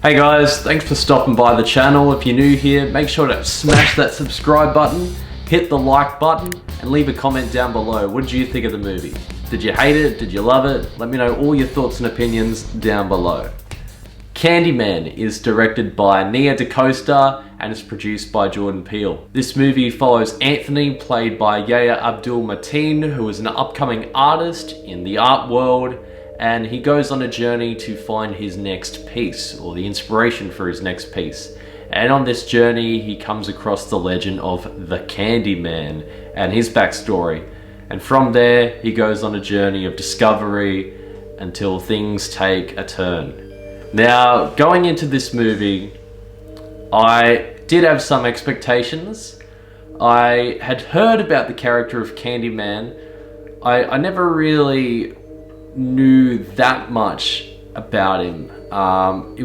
Hey guys, thanks for stopping by the channel. If you're new here, make sure to smash that subscribe button, hit the like button, and leave a comment down below. What did you think of the movie? Did you hate it? Did you love it? Let me know all your thoughts and opinions down below. Candyman is directed by Nia DaCosta and is produced by Jordan Peele. This movie follows Anthony, played by Yahya Abdul-Mateen, who is an upcoming artist in the art world, and he goes on a journey to find his next piece, or the inspiration for his next piece. And on this journey, he comes across the legend of the Candyman and his backstory. And from there, he goes on a journey of discovery until things take a turn. Now, going into this movie, I did have some expectations. I had heard about the character of Candyman. I never really knew that much about him.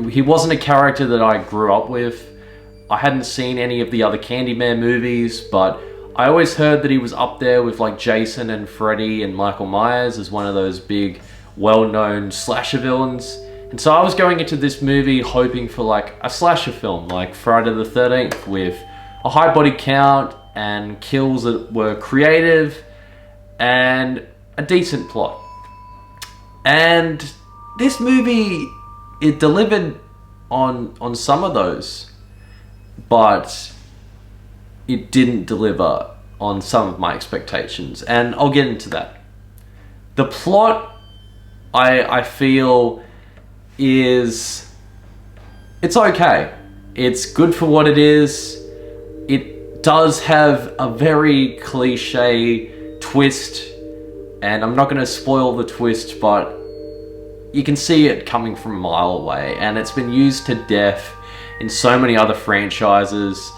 He wasn't a character that I grew up with. I hadn't seen any of the other Candyman movies, but I always heard that he was up there with like Jason and Freddy and Michael Myers as one of those big, well-known slasher villains. And so I was going into this movie hoping for like a slasher film, like Friday the 13th, with a high body count and kills that were creative and a decent plot. And this movie, it delivered on some of those, but it didn't deliver on some of my expectations, and I'll get into that. The plot, I feel, it's okay. It's good for what it is. It does have a very cliche twist, and I'm not going to spoil the twist, but you can see it coming from a mile away, and it's been used to death in so many other franchises.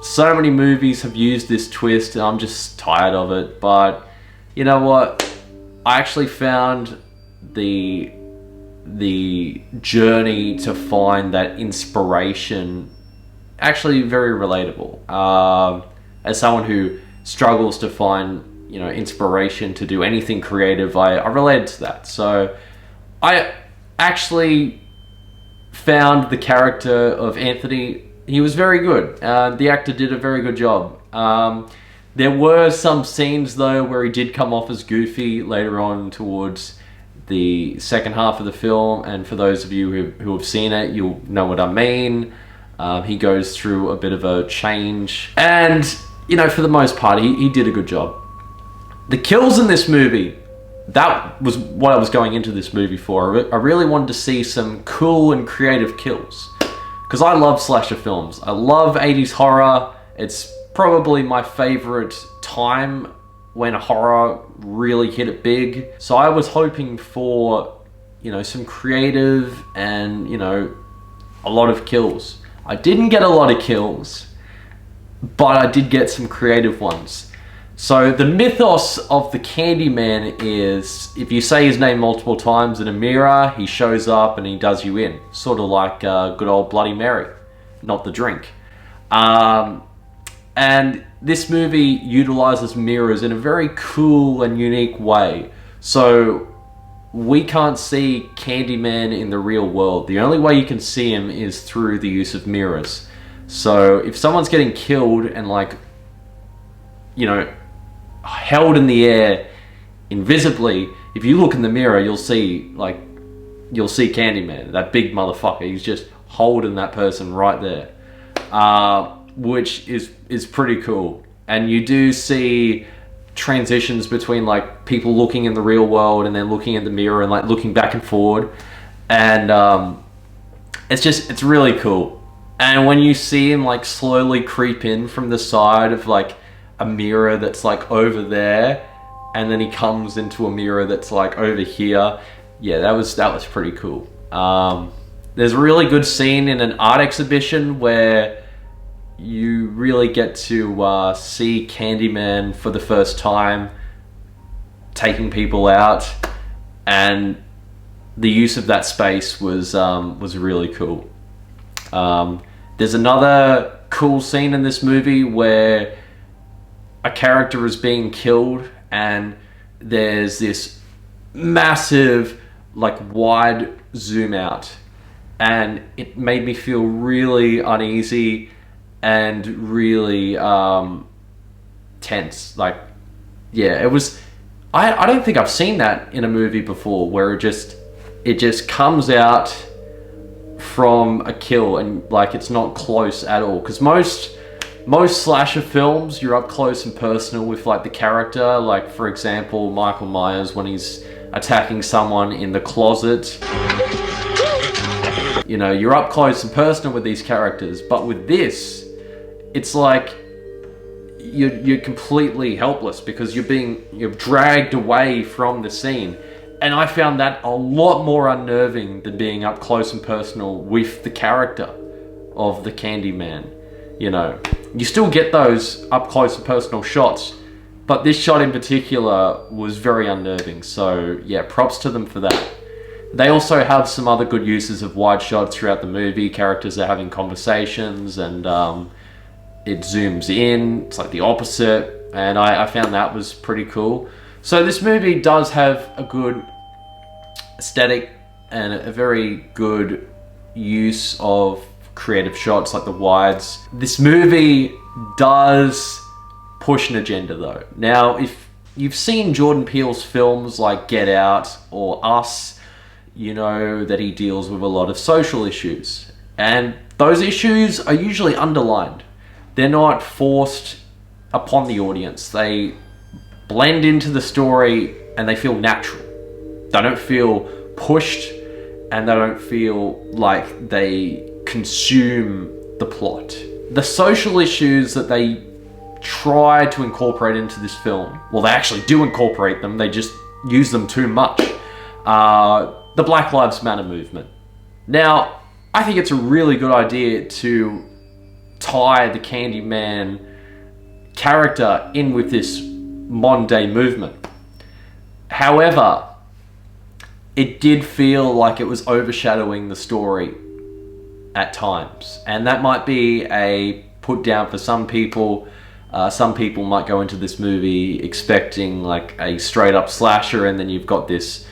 So many movies have used this twist, and I'm just tired of it. But you know what? I actually found the journey to find that inspiration actually very relatable. As someone who struggles to find, you know, inspiration to do anything creative, I related to that. So I actually found the character of Anthony, he was very good. The actor did a very good job. There were some scenes though where he did come off as goofy later on towards the second half of the film, and for those of you who have seen it, you'll know what I mean. He goes through a bit of a change, and you know, for the most part, he did a good job. The kills in this movie, that was what I was going into this movie for. I really wanted to see some cool and creative kills, because I love slasher films. I love 80s horror. It's probably my favorite time when horror really hit it big. So I was hoping for, you know, some creative and, you know, a lot of kills. I didn't get a lot of kills, but I did get some creative ones. So the mythos of the Candyman is, if you say his name multiple times in a mirror, he shows up and he does you in. Sort of like good old Bloody Mary, not the drink. And this movie utilizes mirrors in a very cool and unique way. So we can't see Candyman in the real world. The only way you can see him is through the use of mirrors. So if someone's getting killed and, like, you know, held in the air invisibly, if you look in the mirror, you'll see Candyman, that big motherfucker. He's just holding that person right there. Which is pretty cool. And you do see transitions between like people looking in the real world and then looking in the mirror and like looking back and forward, and it's really cool. And when you see him like slowly creep in from the side of like a mirror that's like over there, and then he comes into a mirror that's like over here, yeah, that was pretty cool. There's a really good scene in an art exhibition where you really get to see Candyman for the first time taking people out, and the use of that space was really cool. There's another cool scene in this movie where a character is being killed, and there's this massive, like, wide zoom out, and it made me feel really uneasy and really tense. Like, yeah, it was. I don't think I've seen that in a movie before, where it just comes out from a kill and like it's not close at all. Because most slasher films, you're up close and personal with like the character. Like, for example, Michael Myers when he's attacking someone in the closet. You know, you're up close and personal with these characters. But with this, it's like you're completely helpless because you're dragged away from the scene. And I found that a lot more unnerving than being up close and personal with the character of the Candyman. You know, you still get those up close and personal shots, but this shot in particular was very unnerving. So yeah, props to them for that. They also have some other good uses of wide shots throughout the movie. Characters are having conversations and it zooms in. It's like the opposite, and I found that was pretty cool. So this movie does have a good aesthetic and a very good use of creative shots like the wides. This movie does push an agenda though. Now, if you've seen Jordan Peele's films like Get Out or Us, you know that he deals with a lot of social issues. And those issues are usually underlined. They're not forced upon the audience. They blend into the story and they feel natural. They don't feel pushed and they don't feel like they consume the plot. The social issues that they try to incorporate into this film, well, they actually do incorporate them, they just use them too much. The Black Lives Matter movement. Now, I think it's a really good idea to tie the Candyman character in with this modern day movement. However, it did feel like it was overshadowing the story at times, and that might be a put down for some people. Some people might go into this movie expecting like a straight up slasher, and then you've got this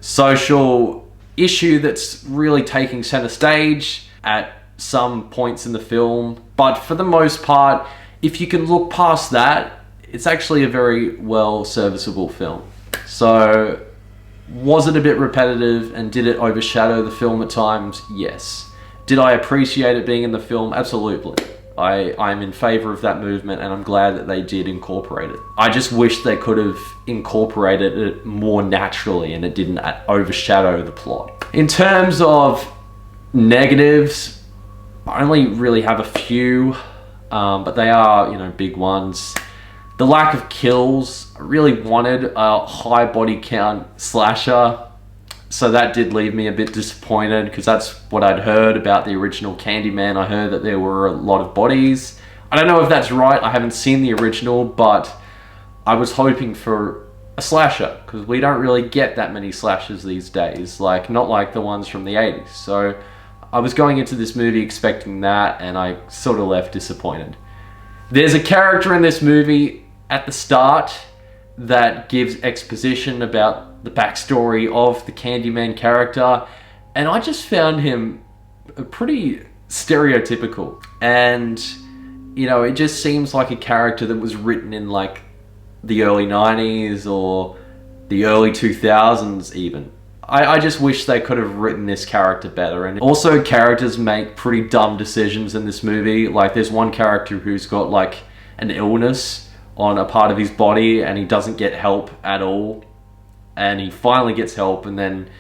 social issue that's really taking center stage at some points in the film. But for the most part, if you can look past that, it's actually a very well serviceable film. So, was it a bit repetitive and did it overshadow the film at times? Yes. Did I appreciate it being in the film? Absolutely. I'm in favor of that movement and I'm glad that they did incorporate it. I just wish they could have incorporated it more naturally and it didn't overshadow the plot. In terms of negatives, I only really have a few, but they are, you know, big ones. The lack of kills. I really wanted a high body count slasher, so that did leave me a bit disappointed because that's what I'd heard about the original Candyman. I heard that there were a lot of bodies. I don't know if that's right, I haven't seen the original, but I was hoping for a slasher because we don't really get that many slashers these days, like not like the ones from the 80s. So I was going into this movie expecting that and I sort of left disappointed. There's a character in this movie at the start that gives exposition about the backstory of the Candyman character, and I just found him pretty stereotypical. And, you know, it just seems like a character that was written in like the early 90s or the early 2000s even. I just wish they could have written this character better. And also, characters make pretty dumb decisions in this movie. Like, there's one character who's got like an illness on a part of his body and he doesn't get help at all. And he finally gets help and then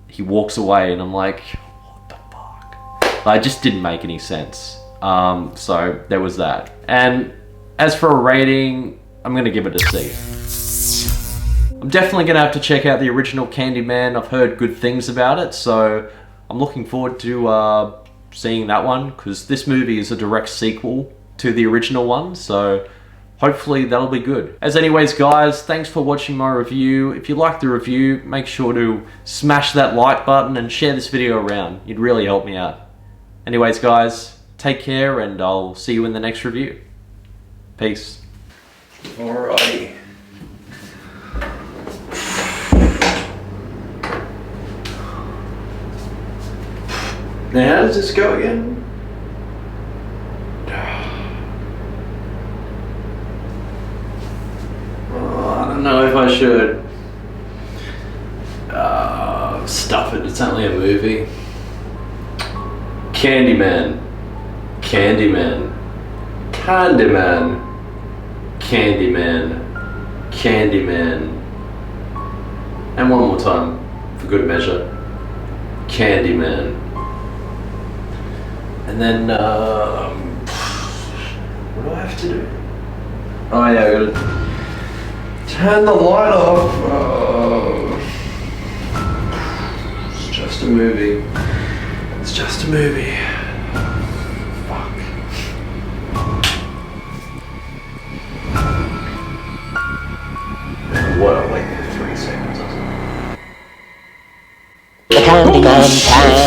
he walks away and I'm like, what the fuck? Like, it just didn't make any sense. So there was that. And as for a rating, I'm gonna give it a C. I'm definitely gonna have to check out the original Candyman. I've heard good things about it, so I'm looking forward to seeing that one, because this movie is a direct sequel to the original one, so hopefully that'll be good. As anyways, guys, thanks for watching my review. If you liked the review, make sure to smash that like button and share this video around. You'd really help me out. Anyways, guys, take care and I'll see you in the next review. Peace. Alrighty. Now, how does this go again? Oh, I don't know if I should. Stuff it, it's only a movie. Candyman. Candyman. Candyman. Candyman. Candyman. And one more time, for good measure. Candyman. And then, what do I have to do? Oh yeah, I gotta turn the light off. Oh. It's just a movie. It's just a movie. Fuck. What, like 3 seconds or something? The Candyman.